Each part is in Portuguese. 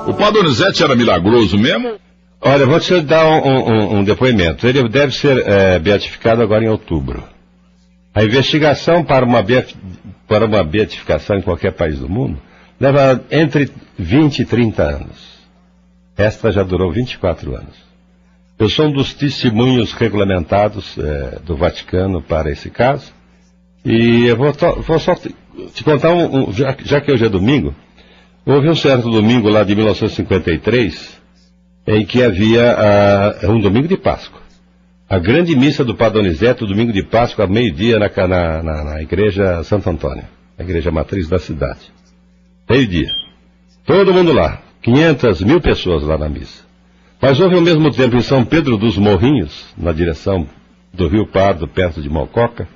O Padre Donizete era milagroso mesmo? Olha, vou te dar um depoimento. Ele deve ser beatificado agora em outubro. A investigação para uma beatificação em qualquer país do mundo leva entre 20 e 30 anos. Esta já durou 24 anos. Eu sou um dos testemunhos regulamentados do Vaticano para esse caso. E eu vou só te contar, já que hoje é domingo, houve um certo domingo lá de 1953, em que havia um domingo de Páscoa. A grande missa do Padre Donizete, o domingo de Páscoa, ao meio-dia, na igreja Santo Antônio, a igreja matriz da cidade. Meio-dia. Todo mundo lá. 500 mil pessoas lá na missa. Mas houve ao mesmo tempo em São Pedro dos Morrinhos, na direção do Rio Pardo, perto de Mococa,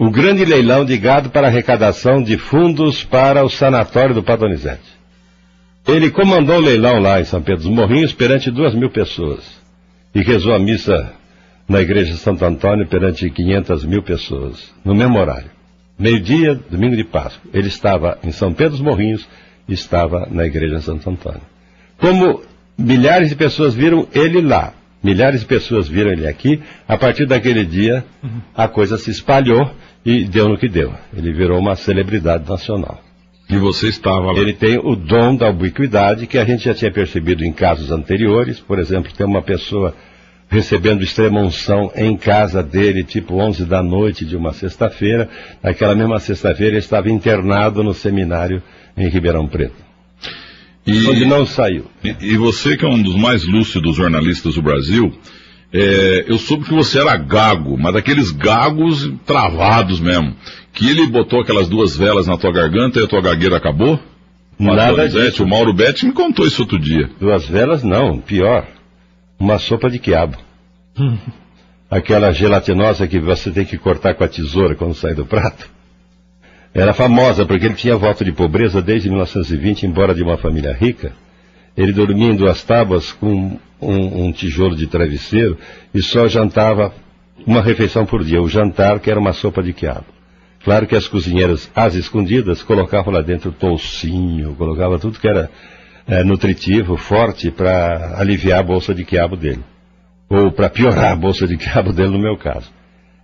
um grande leilão de gado para arrecadação de fundos para o sanatório do Padre Donizete. Ele comandou o leilão lá em São Pedro dos Morrinhos perante 2.000 pessoas e rezou a missa na igreja de Santo Antônio perante 500 mil pessoas, no mesmo horário. Meio-dia, domingo de Páscoa. Ele estava em São Pedro dos Morrinhos e estava na igreja de Santo Antônio. Como milhares de pessoas viram ele lá, milhares de pessoas viram ele aqui, a partir daquele dia a coisa se espalhou e deu no que deu. Ele virou uma celebridade nacional. E você estava lá. Ele tem o dom da ubiquidade que a gente já tinha percebido em casos anteriores. Por exemplo, tem uma pessoa recebendo extrema-unção em casa dele, tipo 11 da noite de uma sexta-feira. Naquela mesma sexta-feira ele estava internado no seminário em Ribeirão Preto. Onde não saiu. E você, que é um dos mais lúcidos jornalistas do Brasil, eu soube que você era gago, mas daqueles gagos travados mesmo. Que ele botou aquelas 2 velas na tua garganta e a tua gagueira acabou? Nada disso. O Mauro Betti me contou isso outro dia. 2 velas não, pior. Uma sopa de quiabo. Aquela gelatinosa que você tem que cortar com a tesoura quando sai do prato. Era famosa porque ele tinha voto de pobreza desde 1920, embora de uma família rica. Ele dormia em 2 tábuas com um tijolo de travesseiro e só jantava uma refeição por dia. O jantar, que era uma sopa de quiabo. Claro que as cozinheiras, às escondidas, colocavam lá dentro toucinho, colocavam tudo que era nutritivo, forte, para aliviar a bolsa de quiabo dele. Ou para piorar a bolsa de quiabo dele, no meu caso.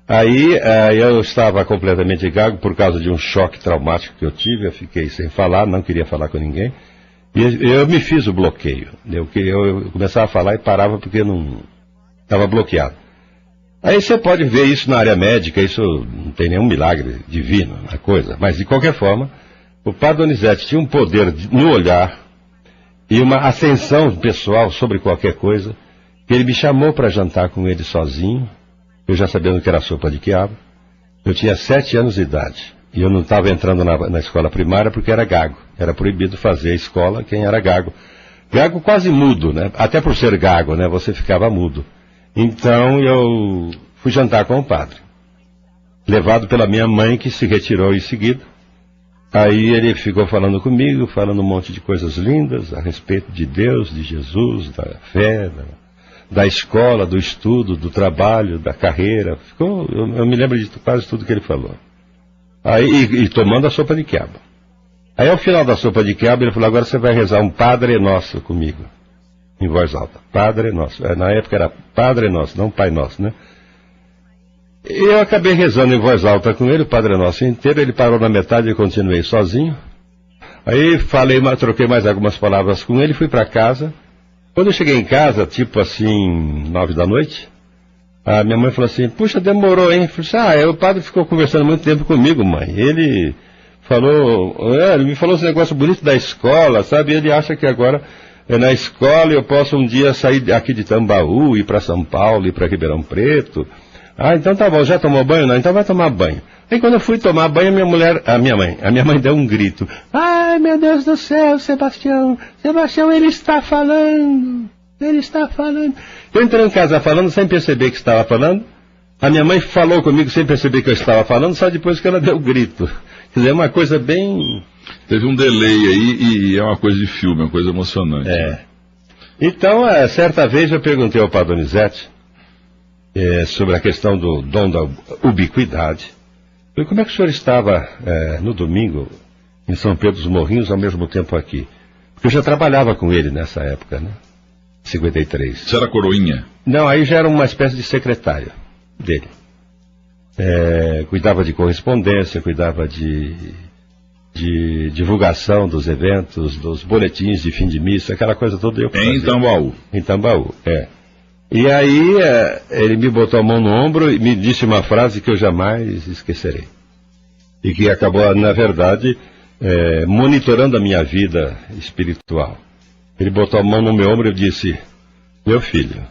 Aí eu estava completamente gago por causa de um choque traumático que eu tive. Eu fiquei sem falar, não queria falar com ninguém. E eu me fiz o bloqueio. Eu começava a falar e parava porque não estava bloqueado. Aí você pode ver isso na área médica, isso não tem nenhum milagre divino na coisa. Mas, de qualquer forma, o Padre Donizete tinha um poder no olhar e uma ascensão pessoal sobre qualquer coisa, que ele me chamou para jantar com ele sozinho, eu já sabendo que era sopa de quiabo. Eu tinha 7 anos de idade e eu não estava entrando na escola primária porque era gago. Era proibido fazer a escola quem era gago. Gago quase mudo, né? Até por ser gago, né? Você ficava mudo. Então eu fui jantar com o padre, levado pela minha mãe, que se retirou em seguida. Aí ele ficou falando comigo, falando um monte de coisas lindas a respeito de Deus, de Jesus, da fé, da escola, do estudo, do trabalho, da carreira. Eu me lembro de quase tudo que ele falou. Aí, e tomando a sopa de quiabo. Aí ao final da sopa de quiabo ele falou: agora você vai rezar um Padre Nosso comigo. Em voz alta. Padre Nosso. Na época era Padre Nosso, não Pai Nosso, né? E eu acabei rezando em voz alta com ele, o Padre Nosso inteiro. Ele parou na metade e eu continuei sozinho. Aí troquei mais algumas palavras com ele, fui para casa. Quando eu cheguei em casa, tipo assim, 9 da noite, a minha mãe falou assim: puxa, demorou, hein? Eu falei assim: o padre ficou conversando muito tempo comigo, mãe. Ele me falou esse negócio bonito da escola, sabe? Ele acha que agora na escola eu posso um dia sair aqui de Tambaú, ir para São Paulo, ir para Ribeirão Preto. Então tá bom, já tomou banho? Não, então vai tomar banho. Aí quando eu fui tomar banho, a minha mãe deu um grito: ai, meu Deus do céu, Sebastião, ele está falando. Eu entrei em casa falando sem perceber que estava falando. A minha mãe falou comigo sem perceber que eu estava falando, só depois que ela deu o grito. Quer dizer, é uma coisa bem... Teve um delay aí e é uma coisa de filme, é uma coisa emocionante. Né? Então, certa vez eu perguntei ao Padre Donizete sobre a questão do dom da ubiquidade. Falei: como é que o senhor estava no domingo em São Pedro dos Morrinhos, ao mesmo tempo aqui. Porque eu já trabalhava com ele nessa época, né? 53. Você era coroinha? Não, aí já era uma espécie de secretário dele. Cuidava de correspondência, cuidava de divulgação dos eventos, dos boletins de fim de missa, aquela coisa toda eu fazia. Em Tambaú? Em Tambaú, E aí ele me botou a mão no ombro e me disse uma frase que eu jamais esquecerei. E que acabou, na verdade, monitorando a minha vida espiritual. Ele botou a mão no meu ombro e disse: meu filho,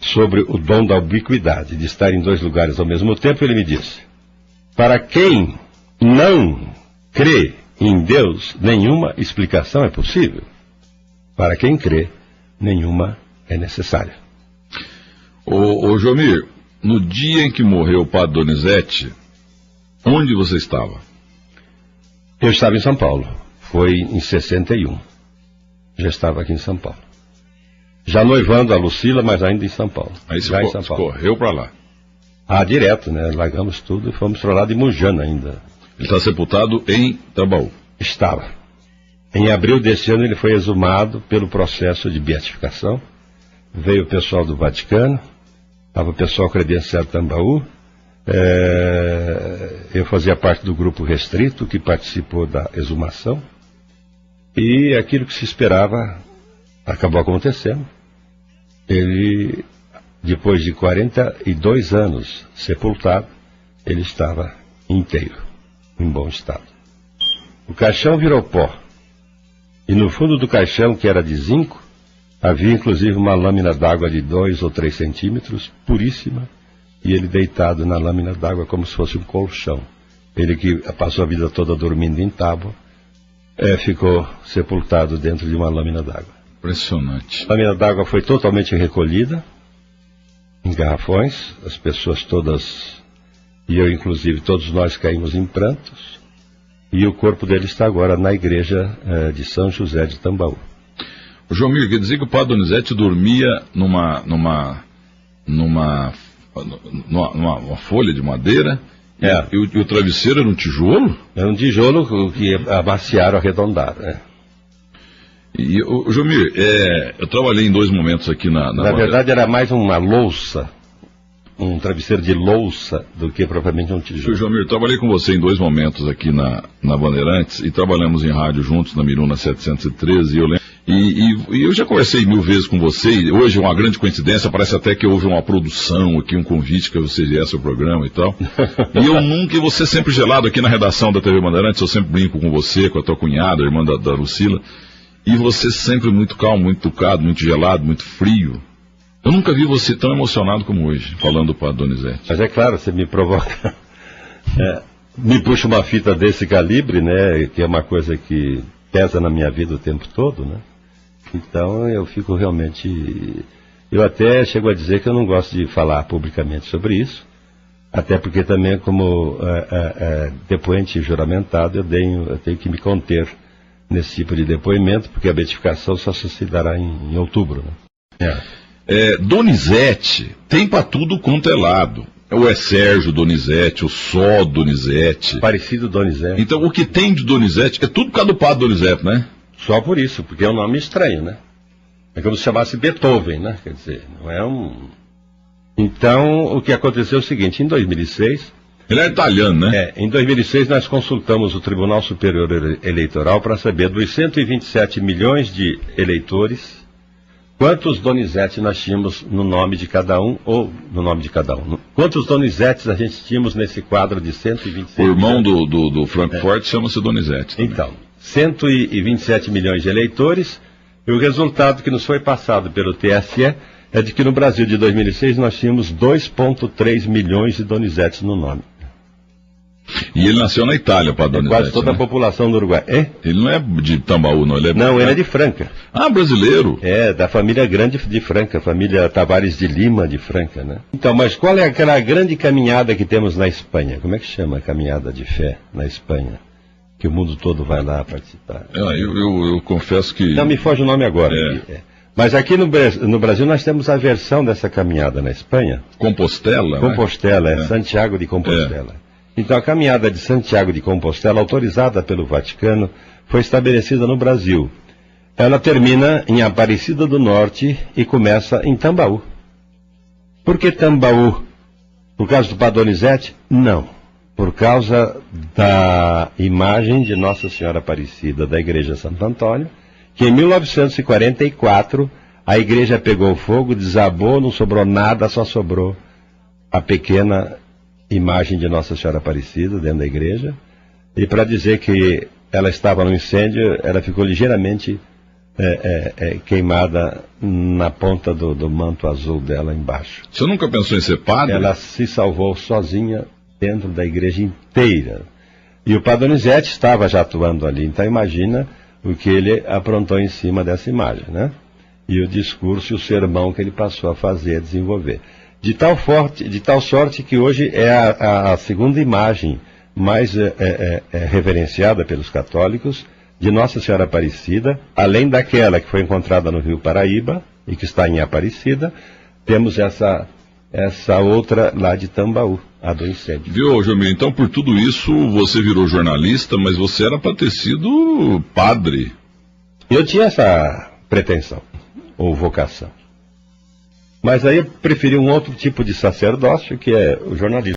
sobre o dom da ubiquidade, de estar em dois lugares ao mesmo tempo, ele me disse: para quem não crê em Deus, nenhuma explicação é possível. Para quem crê, nenhuma é necessária. Ô Jomir, no dia em que morreu o padre Donizete, onde você estava? Eu estava em São Paulo. Foi em 61. Já estava aqui em São Paulo. Já noivando a Lucila, mas ainda em São Paulo. Aí você correu para lá? Direto, né? Largamos tudo e fomos para lá de Mujana ainda. Ele está sepultado em Tambaú? Estava. Em abril deste ano ele foi exumado pelo processo de beatificação. Veio o pessoal do Vaticano, estava o pessoal credenciado Tambaú. Eu fazia parte do grupo restrito que participou da exumação. E aquilo que se esperava acabou acontecendo. Ele, depois de 42 anos sepultado, ele estava inteiro, em bom estado. O caixão virou pó. E no fundo do caixão, que era de zinco, havia inclusive uma lâmina d'água de 2 ou 3 centímetros, puríssima, e ele deitado na lâmina d'água como se fosse um colchão. Ele que passou a vida toda dormindo em tábua, ficou sepultado dentro de uma lâmina d'água. Impressionante. A lâmina d'água foi totalmente recolhida em garrafões, as pessoas todas, e eu inclusive, todos nós caímos em prantos, e o corpo dele está agora na igreja de São José de Tambaú. O Jomir, quer dizer que o padre Donizete dormia numa folha de madeira e o travesseiro era um tijolo? Era um tijolo que amaciaram, arredondaram, E, Jomir, eu trabalhei em 2 momentos aqui na verdade era mais uma louça, um travesseiro de louça, do que propriamente um tijolo. Jomir, eu trabalhei com você em 2 momentos aqui na Bandeirantes, e trabalhamos em rádio juntos, na Miruna 713, e eu lembro. E eu já conversei 1000 vezes com você, e hoje é uma grande coincidência, parece até que houve uma produção aqui, um convite que você viesse ao programa e tal. E você sempre gelado aqui na redação da TV Bandeirantes, eu sempre brinco com você, com a tua cunhada, a irmã da Lucila, e você sempre muito calmo, muito tocado, muito gelado, muito frio. Eu nunca vi você tão emocionado como hoje, falando do padre Donizete. Mas é claro, você me provoca, me puxa uma fita desse calibre, né, que é uma coisa que pesa na minha vida o tempo todo, né. Então eu fico realmente... Eu até chego a dizer que eu não gosto de falar publicamente sobre isso, até porque também como depoente juramentado eu tenho que me conter nesse tipo de depoimento, porque a beatificação só se dará em outubro. Né? Donizete tem para tudo quanto é lado. Ou é Sérgio Donizete, ou só Donizete. Parecido Donizete. Então o que tem de Donizete é tudo por causa do padre Donizete, né? Só por isso, porque é um nome estranho, né? É como se chamasse Beethoven, né? Quer dizer, não é um... Então, o que aconteceu é o seguinte, em 2006... Ele é italiano, né? Em 2006 nós consultamos o Tribunal Superior Eleitoral para saber dos 127 milhões de eleitores, quantos Donizete nós tínhamos no nome de cada um, ou no nome de cada um. Quantos Donizetes a gente tínhamos nesse quadro de 126 milhões? O irmão do Frankfurt chama-se Donizete também. Então, 127 milhões de eleitores, e o resultado que nos foi passado pelo TSE é de que no Brasil de 2006 nós tínhamos 2,3 milhões de Donizetes no nome. E ele nasceu na Itália, para Donizete. Quase toda a população do Uruguai. Ele não é de Tambaú, não? Ele é de Franca. Ah, brasileiro. Da família grande de Franca, família Tavares de Lima de Franca, né? Então, mas qual é aquela grande caminhada que temos na Espanha? Como é que chama a caminhada de fé na Espanha? Que o mundo todo vai lá participar. Eu confesso que... Não, me foge o nome agora. Mas aqui no Brasil nós temos a versão dessa caminhada na Espanha. Compostela? Compostela, Santiago de Compostela. Então a caminhada de Santiago de Compostela, autorizada pelo Vaticano, foi estabelecida no Brasil. Ela termina em Aparecida do Norte e começa em Tambaú. Por que Tambaú? Por causa do Padre Donizete? Não. Por causa da imagem de Nossa Senhora Aparecida da Igreja Santo Antônio, que em 1944 a igreja pegou fogo, desabou, não sobrou nada, só sobrou a pequena imagem de Nossa Senhora Aparecida dentro da igreja. E para dizer que ela estava no incêndio, ela ficou ligeiramente queimada na ponta do manto azul dela embaixo. Você nunca pensou em ser padre? Ela se salvou sozinha dentro da igreja inteira. E o Padre Donizete estava já atuando ali, então imagina o que ele aprontou em cima dessa imagem, né? E o discurso e o sermão que ele passou a fazer, a desenvolver. De tal sorte que hoje é a segunda imagem mais reverenciada pelos católicos de Nossa Senhora Aparecida, além daquela que foi encontrada no Rio Paraíba e que está em Aparecida, temos essa outra lá de Tambaú, a do incêndio. Viu, Jomir? Então, por tudo isso, você virou jornalista, mas você era para ter sido padre. Eu tinha essa pretensão, ou vocação. Mas aí eu preferi um outro tipo de sacerdócio, que é o jornalismo.